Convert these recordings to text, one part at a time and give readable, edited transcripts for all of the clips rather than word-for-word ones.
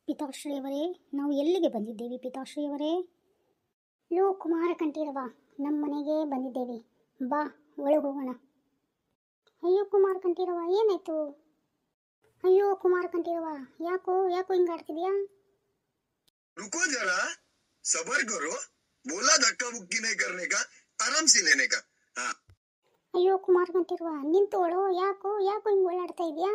ಪಿತಾಶ್ರೀಯವರೇ, ನಾವು ಎಲ್ಲಿಗೆ ಬಂದಿದ್ದೇವೆ ಪಿತಾಶ್ರೀಯವರೇ? ಲೋ ಕುಮಾರ ಕಂಠೀರವ, ನಮ್ಮ ಮನೆಗೆ ಬಂದಿದ್ದೇವೆ, ಬಾ ಒಳಗೆ ಹೋಗೋಣ. ಅಯ್ಯೋ ಕುಮಾರ ಕಂಠೀರವ, ಏನಾಯ್ತು? ಅಯ್ಯೋ ಕುಮಾರ ಕಂಠೀರವ, ಯಾಕೋ ಹಿಂಗೆ ಆಡ್ತಿದ್ಯಾ? रुको जरा, सबर करो, बोला धक्का मुक्की नहीं करने का, आराम से लेने का. हाँ. ಅಯ್ಯೋ ಕುಮಾರ ಕಂಠೀರವ, ನಿಂತುಕೊಳ್ಳೋ, ಯಾಕೋ ಹಿಂಗೆ ಓಡಾಡ್ತಾ ಇದೆಯಾ?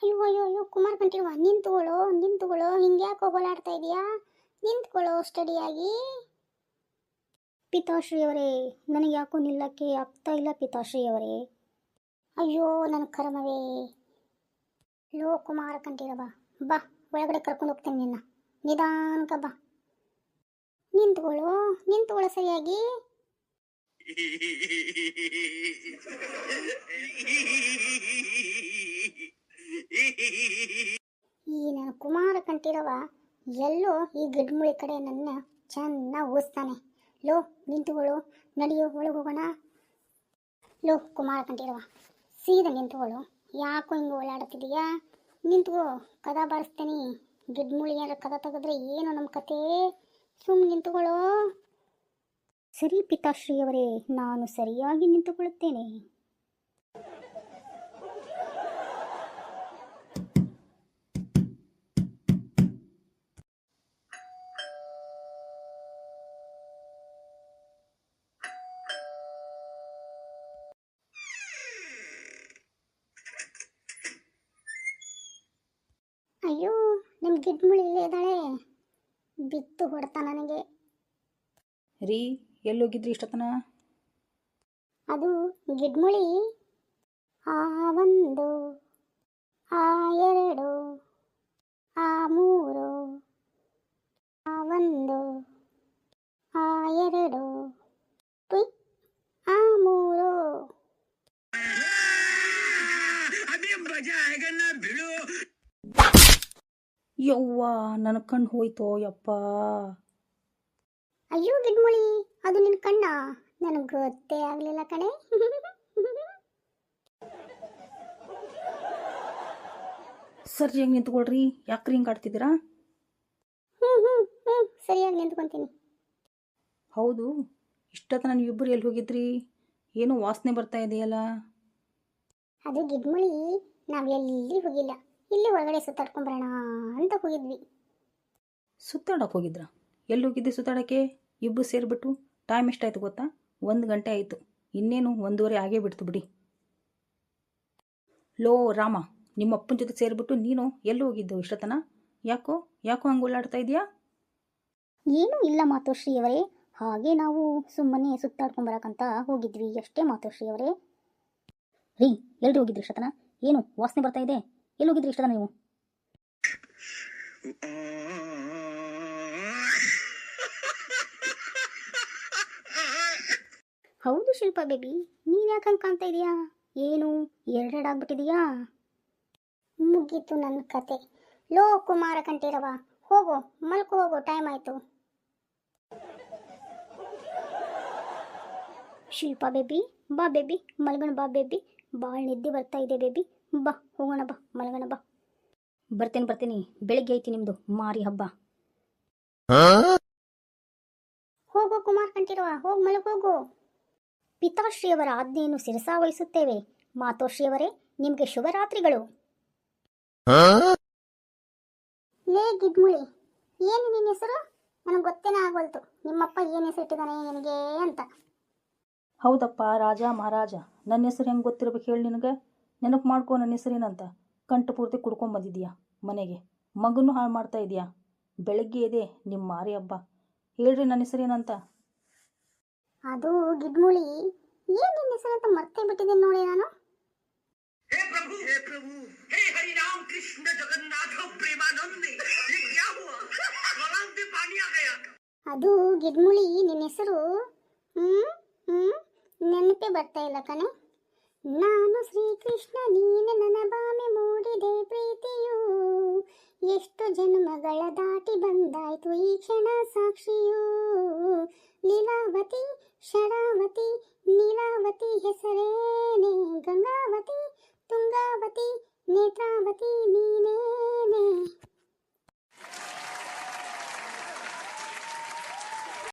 ಅಯ್ಯೋ ಕುಮಾರ ಕಂಠೀರವ, ನಿಂತುಕೊಳ್ಳೋ, ಹಿಂಗೆ ಯಾಕೋ ಓಡಾಡ್ತಾ ಇದೆಯಾ? ನಿಂತ್ಕೊಳ್ಳೋ ಸ್ಟಡಿಯಾಗಿ. ಪಿತಾಶ್ರೀಯವರೇ, ನನಗೆ ಯಾಕೋ ನಿಲ್ಲಕ್ಕೆ ಆಗ್ತಾ ಇಲ್ಲ ಪಿತಾಶ್ರೀಯವರೇ. ಅಯ್ಯೋ ನನ್ನ ಕರ್ಮವೇ. ಲೋ ಕುಮಾರ ಕಂಠೀರವ, ಬಾ ಒಳಗಡೆ ಕರ್ಕೊಂಡು ಹೋಗ್ತೇನೆ ನಿನ್ನ, ನಿಧಾನಕ ಬಾ. ನಿಂತ್ಕೊಳ್ಳೋ ಸರಿಯಾಗಿ. ಈ ನನ್ನ ಕುಮಾರ ಕಂಠೀರವ ಎಲ್ಲೋ ಈ ಗಿಡ್ಮುಳಿ ಕಡೆ ನನ್ನ ಚೆನ್ನಾಗಿ ಊಸ್ತಾನೆ. ಲೋ ನಿಂತುಕೊಳ್ಳು, ನಡೆಯೋ ಒಳಗೆ ಹೋಗೋಣ. ಲೋ ಕುಮಾರ ಕಂಠೀರವ, ಸೀದಾ ನಿಂತುಕೊಳ್ಳು, ಯಾಕೋ ಹಿಂಗೆ ಓಡಾಡ್ತಿದೀಯಾ? ನಿಂತ್ಕೋ, ಕದ ಬಾರಿಸ್ತೀನಿ. ಗಿಡ್ಮುಳಿ ಏನಾರ ಕದ ತೆಗೆದ್ರೆ ಏನು ನಮ್ಮ ಕತೆ? ಸುಮ್ಮನೆ ನಿಂತುಕೊಳ್ಳೋ. ಸರಿ ಪಿತಾಶ್ರೀಯವರೇ, ನಾನು ಸರಿಯಾಗಿ ನಿಂತುಕೊಳ್ಳುತ್ತೇನೆ. ಅಯ್ಯೋ, ನಿಮ್ಮ ಗಿಡ್ಮುಳಿ ಇಲ್ಲೇ ಇದ್ದಾಳೆ, ಬಿತ್ತು ಹೊಡ್ತಾ ನನಗೆ. ರೀ, ಎಲ್ಲೋಗಿದ್ರಿ ಇಷ್ಟತನ? ಅದು ಗಿಡ್ಮುಳಿ ಆ ಒಂದು, ಆ ಎರಡು, ಆ ಮೂರು, ಆ ಒಂದು, ಆ ಎರಡು, ತುಯ್, ಆ ಮೂರು. अभी मजा आएगा ना भिड़ो. ಯವ್ವ, ನನ್ನ ಕಣ್ಣು ಹೋಯ್ತೋ ಯಪ್ಪ. ಅಯ್ಯೋ ಗಿಡ್ಮುಳಿ, ಅದು ನಿನ್ನ ಕಣ್ಣ? ನನಗೆ ಗೊತ್ತೇ ಆಗಲಿಲ್ಲ ಕಣೆ. ಸರಿಯಾಗಿ ನಿಂತ್ಕೊಳ್ರಿ, ಯಾಕ್ರಿ ಹಿಂಗೆ ಆಡ್ತಿದ್ದೀರಾ? ಹ್ಞೂ ಸರಿಯಾಗಿ ನಿಂತ್ಕೊತೀನಿ. ಹೌದು, ಇಷ್ಟತನ ನೀವಿಬ್ಬರು ಎಲ್ಲಿ ಹೋಗಿದ್ರಿ? ಏನೋ ವಾಸನೆ ಬರ್ತಾ ಇದೆಯಲ್ಲ. ಅದು ಗಿಡ್ಮುಳಿ, ನಾವು ಎಲ್ಲಿ ಹೋಗಿಲ್ಲ, ಇಲ್ಲಿ ಒಳಗಡೆ ಸುತ್ತಾಡ್ಕೊಂಬರೋಣ ಅಂತ ಹೋಗಿದ್ವಿ. ಸುತ್ತಾಡಕ್ಕೆ ಹೋಗಿದ್ರಾ? ಎಲ್ಲಿ ಹೋಗಿದ್ದೆ ಸುತ್ತಾಡೋಕ್ಕೆ? ಇಬ್ಬರು ಸೇರಿಬಿಟ್ಟು ಟೈಮ್ ಎಷ್ಟಾಯ್ತು ಗೊತ್ತಾ? 1 ಗಂಟೆ ಆಯಿತು, ಇನ್ನೇನು 1:15 ಆಗೇ ಬಿಡ್ತು ಬಿಡಿ. ಲೋ ರಾಮ, ನಿಮ್ಮ ಅಪ್ಪನ ಜೊತೆ ಸೇರಿಬಿಟ್ಟು ನೀನು ಎಲ್ಲಿ ಹೋಗಿದ್ದೆವು ಇಷ್ಟತನ? ಯಾಕೋ ಹಂಗೆ ಓಡಾಡ್ತಾ ಇದೆಯಾ? ಏನೂ ಇಲ್ಲ ಮಾತೋಶ್ರೀಯವರೇ, ಹಾಗೆ ನಾವು ಸುಮ್ಮನೆ ಸುತ್ತಾಡ್ಕೊಂಬರಕ್ಕಂತ ಹೋಗಿದ್ವಿ ಅಷ್ಟೇ ಮಾತೋಶ್ರೀಯವರೇ. ರೀ, ಎಲ್ರಿ ಹೋಗಿದ್ರಿ ಇಷ್ಟತನ? ಏನು ವಾಸನೆ ಬರ್ತಾ ಇದೆ? ಎಲ್ಲಿ ಹೋಗಿದ್ರಿ ಇಷ್ಟತನ ನೀವು? ಹೌದು ಶಿಲ್ಪಾ ಬೇಬಿ, ನೀನು ಯಾಕೆ ಹಂಗೆ ಕಾಣ್ತಾ ಇದೀಯಾ? ಏನು ಎರಡೆರಡಾಗ್ಬಿಟ್ಟಿದೀಯಾ? ಮುಗೀತು ನನ್ನ ಕತೆ. ಲೋ ಕುಮಾರ ಕಂಠೀರವ, ಹೋಗು ಮಲ್ಕೋ, ಹೋಗು, ಟೈಮ್ ಆಯಿತು. ಶಿಲ್ಪಾ ಬೇಬಿ, ಬಾ ಬೇಬಿ ಮಲ್ಗೋಣ, ಬಾ ಬೇಬಿ, ಭಾಳ ನಿದ್ದೆ ಬರ್ತಾ ಇದೆ ಬೇಬಿ, ಬಾ ಹೋಗೋಣ, ಬಾ ಮಲ್ಗೋಣ, ಬಾ. ಬರ್ತೇನೆ, ಬೆಳಿಗ್ಗೆ ಐತಿ ನಿಮ್ಮದು ಮಾರಿ ಹಬ್ಬ. ಹೋಗು ಕುಮಾರ ಕಂಠೀರವ, ಹೋಗಿ ಮಲಗೋಗು. ಪಿತಾಶ್ರೀಯವರ ಆಜ್ಞೆಯನ್ನು ಶಿರಸಾವಹಿಸುತ್ತೇವೆ. ಮಾತೋಶ್ರೀಯವರೇ, ನಿಮಗೆ ಶುಭರಾತ್ರಿಗಳು. ಲೇ ಗಿಡ್ಮುಳಿ, ಏನು ನಿನ್ನ ಹೆಸರು? ನನಗೆ ಗೊತ್ತೇನೇ ಆಗೋಲ್ತು, ನಿಮ್ಮಪ್ಪ ಏನು ಹೆಸರು ಇಟ್ಟಿದ್ದಾನೆ ನಿನಗೆ ಅಂತ. ಹೌದಪ್ಪ, ರಾಜ ಮಹಾರಾಜ. ನನ್ನ ಹೆಸರು ಹೆಂಗೆ ಗೊತ್ತಿರ್ಬೇಕು ಹೇಳಿ ನಿನಗೆ? ನೆನಪು ಮಾಡ್ಕೊ, ನನ್ನ ಹೆಸರೇನಂತ. ಕಂಠ ಪೂರ್ತಿ ಕುಡ್ಕೊಂಬಂದಿದ್ದೀಯಾ ಮನೆಗೆ, ಮಗನೂ ಹಾಳು ಮಾಡ್ತಾ ಇದೆಯಾ. ಬೆಳಗ್ಗೆ ಇದೆ ನಿಮ್ಮ ಮಾರಿ ಹಬ್ಬ, ಹೇಳ್ರಿ ನನ್ನ ಹೆಸರೇನಂತ. ಅದು ಗಿಡ್ಮುಳಿ, ಏನು ನಿನ್ನ ಹೆಸರು ಅಂತ ಮರ್ತೇ ಬಿಟ್ಟಿದ್ದೀನಿ ನೋಡಿ ನಾನು. हे प्रभु, हे हरि राम कृष्ण जगन्नाथ प्रेमानंद, ये क्या हुआ? गलाव में पानी आ गया. ಅದು ಗಿಡ್ಮುಳಿ, ನಿನ್ನ ಹೆಸರು ನೆನಪೇ ಬರ್ತಾ ಇಲ್ಲ ಕಣೆ. ನಾನು ಶ್ರೀಕೃಷ್ಣ, ನೀನು ನನ್ನ ಬಾಮೆ ಮೂಡಿದೆ ಪ್ರೀತಿಯು, ಎಷ್ಟು ಜನ್ಮಗಳ ದಾಟಿ ಬಂದಾಯ್ತು ಈ ಕ್ಷಣ ಸಾಕ್ಷಿಯು. ಲೀಲಾವತಿ, ಶರಾವತಿ, ನೀಲಾವತಿ ಹೆಸರೇನೆ, ಗಂಗಾವತಿ, ತುಂಗಾವತಿ, ನೇತ್ರಾವತಿ ನೀನೇ